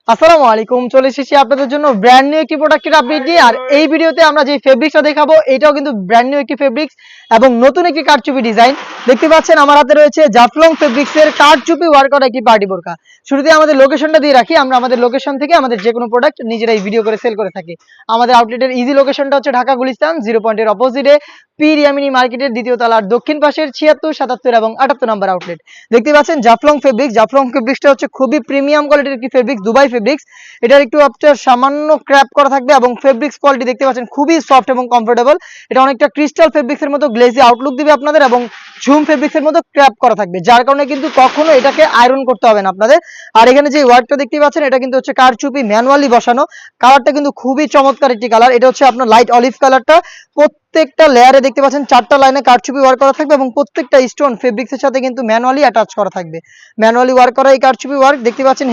আসসালামু আলাইকুম। চলে এসেছি আপনাদের জন্য ব্র্যান্ড নিউ একটি প্রোডাক্টের আপডেট নিয়ে। আর এই ভিডিওতে আমরা যে ফেব্রিক্সটা দেখাবো এটাও কিন্তু ব্র্যান্ড নিউ একটি ফেব্রিক্স এবং নতুন একটি কারচুপি ডিজাইন। দেখতে পাচ্ছেন আমার হাতে রয়েছে জাফলং ফেব্রিক্সের কারচুপি ওয়ার্ক করা একটি পার্টি বোরকা। শুরুতে আমাদের লোকেশনটা দিয়ে রাখি, আমরা আমাদের লোকেশন থেকে আমাদের যে কোনো প্রোডাক্ট নিজেরাই ভিডিও করে সেল করে থাকি। আমাদের আউটলেটের ইজি লোকেশনটা হচ্ছে ঢাকা গুলিস্তান 0 পয়েন্টের অপোজিটে পীর ইয়ামিনী মার্কেটের দ্বিতীয় তলার দক্ষিণ পাশের 76, 77 এবং 78 নম্বর আউটলেট। দেখতে পাচ্ছেন জাফলং ফেব্রিক্স। জাফলং ফেব্রিক্সটা হচ্ছে খুবই প্রিমিয়াম কোয়ালিটির একটি ফেব্রিক্স, দুবাই ফেব্রিক্স। এটার একটু আপনার সামান্য ক্র্যাপ করা থাকবে এবং ফেব্রিক্স কোয়ালিটি দেখতে পাচ্ছেন খুবই সফট এবং কমফোর্টেবল। এটা অনেকটা ক্রিস্টাল ফেব্রিক্সের মতো গ্লেজি আউটলুক দিবে আপনাদের এবং ঝুম ফেব্রিক্সের মতো ক্র্যাপ করা থাকবে, যার কারণে কিন্তু কখনো এটাকে আয়রন করতে হবে না আপনাদের। আর এখানে যে ওয়ার্কটা দেখতে পাচ্ছেন এটা কিন্তু হচ্ছে কারচুপি ম্যানুয়ালি বসানো। কালারটা কিন্তু খুবই চমৎকার একটি কালার। এটা হচ্ছে আপনার লাইট অলিভ কালারটা। প্রত্যেকটা লেয়ারে দেখতে পাচ্ছেন 4টা লাইনে কারচুপি ওয়ার্ক করা থাকবে এবং প্রত্যেকটা স্টোন ফেব্রিক্সের সাথে কিন্তু ম্যানুয়ালি অ্যাটাচ করা থাকবে। ম্যানুয়ালি ওয়ার্ক করা এই কারচুপি ওয়ার্ক। দেখতে পাচ্ছেন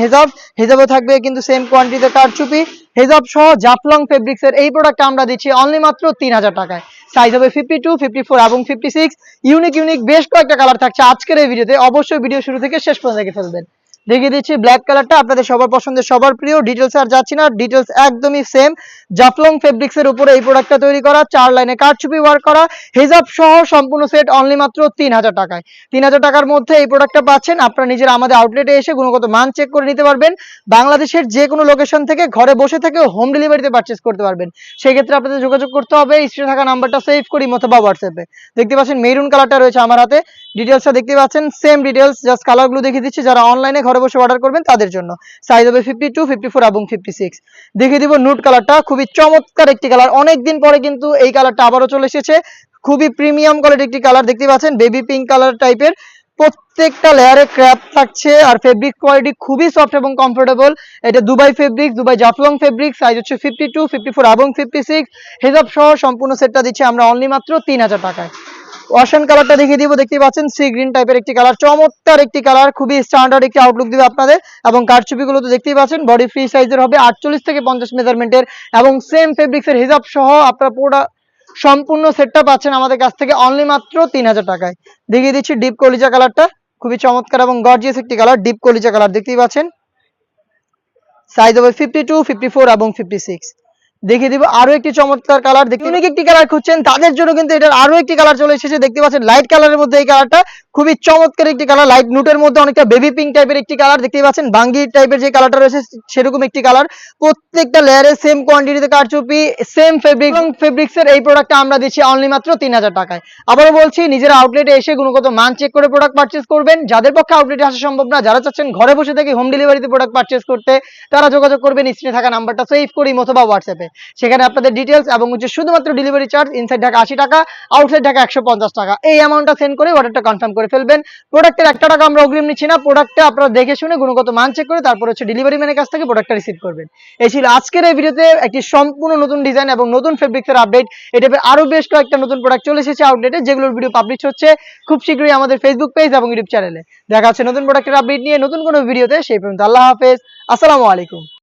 হেজাবও থাকবে কিন্তু সেম কোয়ান্টিটিতে কারচুপি হেজাব সহ জাফলং ফেব্রিক্সের এই প্রোডাক্টটা আমরা দিচ্ছি অনলি মাত্র 3000 টাকায়। সাইজ হবে 52, 54 এবং 56। ইউনিক বেশ কয়েকটা কালার থাকছে আজকের এই ভিডিওতে। অবশ্যই ভিডিও শুরু থেকে শেষ পর্যন্ত দেখে ফেলবেন। দেখিয়ে দিচ্ছি ব্ল্যাক কালারটা, আপনাদের সবার পছন্দের, সবার প্রিয়। ডিটেলস আর যাচ্ছি না, ডিটেলস একদমই সেম। জাফলং ফেব্রিক্স এর উপরে এই প্রোডাক্টটা তৈরি করা, 4 লাইনে কারচুপি ওয়ার্ক করা, হিজাব সহ সম্পূর্ণ সেট অনলি মাত্র 3000 টাকায়। 3000 টাকার মধ্যে এই প্রোডাক্টটা পাচ্ছেন। আপনারা নিজেরা আমাদের আউটলেটে এসে গুণগত মান চেক করে নিতে পারবেন। বাংলাদেশের যে কোনো লোকেশন থেকে ঘরে বসে থেকে হোম ডেলিভারিতে পারচেজ করতে পারবেন। সেই ক্ষেত্রে আপনাদের যোগাযোগ করতে হবে স্ক্রিনে থাকা নাম্বারটা সেভ করি অথবা হোয়াটসঅ্যাপে। দেখতে পাচ্ছেন মেরুন কালারটা রয়েছে আমার হাতে। ডিটেলসটা দেখতে পাচ্ছেন সেম ডিটেলস, জাস্ট কালারগুলো দেখিয়ে দিচ্ছি যারা অনলাইনে ঘরে বসে অর্ডার করবেন তাদের জন্য। সাইজ হবে 52, 54 এবং 56। দেখিয়ে দিব নুট কালারটা, খুবই চমৎকার একটি কালার। অনেকদিন পরে কিন্তু এই কালারটা আবারও চলে এসেছে। খুবই প্রিমিয়াম কোয়ালিটির একটি কালার। দেখতে পাচ্ছেন বেবি পিঙ্ক কালার টাইপের। প্রত্যেকটা লেয়ারে ক্র্যাপ থাকছে আর ফেব্রিক কোয়ালিটি খুবই সফট এবং কমফোর্টেবল। এটা Dubai fabrics, Dubai Jaflong fabrics. Size হচ্ছে 52, 54 এবং 56। হিজাব সহ সম্পূর্ণ সেটটা দিচ্ছি আমরা অনলি মাত্র 3000 টাকায়। ওয়াশন কালারটা দেখিয়ে দিব। দেখতে পাচ্ছেন সি গ্রিন টাইপের একটি কালার, চমৎকার একটি কালার, খুবই স্ট্যান্ডার্ড একটি আউটলুক দিবে আপনাদের। এবং কারচুপিগুলো তো দেখতেই পাচ্ছেন বডি ফ্রি সাইজের হবে, 48 থেকে 50 মেজারমেন্টের এবং সেম ফেব্রিক্সের হিজাব সহ আপনারা পুরো সম্পূর্ণ সেটটা পাচ্ছেন আমাদের কাছ থেকে অনলি মাত্র 3000 টাকায়। দেখিয়ে দিচ্ছি ডিপ কলিজা কালারটা, খুবই চমৎকার এবং গর্জিয়াস একটি কালার, ডিপ কলিজা কালার। দেখতেই পাচ্ছেন সাইজ হবে 52, 54 এবং 56। দেখিয়ে দিব আরো একটি চমৎকার কালার। ইউনিক একটি কালার খুঁজছেন তাদের জন্য কিন্তু এটার আরো একটি কালার চলে এসেছে। দেখতে পাচ্ছেন লাইট কালারের মধ্যে এই কালারটা, খুবই চমৎকার একটি কালার। লাইট নুটের মধ্যে অনেকটা বেবি পিঙ্ক টাইপের একটি কালার। দেখতে পাচ্ছেন বাঙ্গি টাইপের যে কালারটা রয়েছে সেরকম একটি কালার। প্রত্যেকটা লেয়ারে সেম কোয়ান্টিটিতে কারচুপি, সেম ফেব্রিক এবং ফেব্রিক্সের এই প্রোডাক্টটা আমরা দিচ্ছি অনলি মাত্র 3000 টাকায়। আবারও বলছি নিজেরা আউটলেটে এসে গুণগত মান চেক করে প্রোডাক্ট পারচেজ করবেন। যাদের পক্ষে আউটলেটে আসা সম্ভব না, যারা চাচ্ছেন ঘরে বসে থেকে হোম ডেলিভারিতে প্রোডাক্ট পারচেজ করতে, তারা যোগাযোগ করবেন স্ক্রিনে থাকা নাম্বারটা সেভ করি অথবা হোয়াটসঅ্যাপে। সেখানে আপনাদের ডিটেলস এবং হচ্ছে শুধুমাত্র ডেলিভারি চার্জ ইনসাইড ঢাকা 80 টাকা, আউটসাইড ঢাকা 150 টাকা। এই অ্যামাউন্টটা সেন্ড করে অর্ডারটা কনফার্ম করে ফেলবেন। প্রোডাক্টের 1 টাকা আমরা অগ্রিম নিচ্ছি না। প্রোডাক্টটা আপনারা দেখে শুনে গুণগত মান চেক করে তারপর হচ্ছে ডেলিভারি ম্যানের কাছ থেকে প্রোডাক্টটা রিসিভ করবেন। এই ছিল আজকের এই ভিডিওতে একটি সম্পূর্ণ নতুন ডিজাইন এবং নতুন ফেব্রিক্সের আপডেট। এটা আরো বেশ কয়েকটা নতুন প্রোডাক্ট চলে এসেছে আউটলেটে, যেগুলোর ভিডিও পাবলিশ হচ্ছে খুব শীঘ্রই আমাদের ফেসবুক পেজ এবং ইউটিউব চ্যানেলে। দেখা হচ্ছে নতুন প্রোডাক্টের আপডেট নিয়ে নতুন কোনো ভিডিওতে। সেই পর্যন্ত আল্লাহ হাফেজ, আসসালামু আলাইকুম।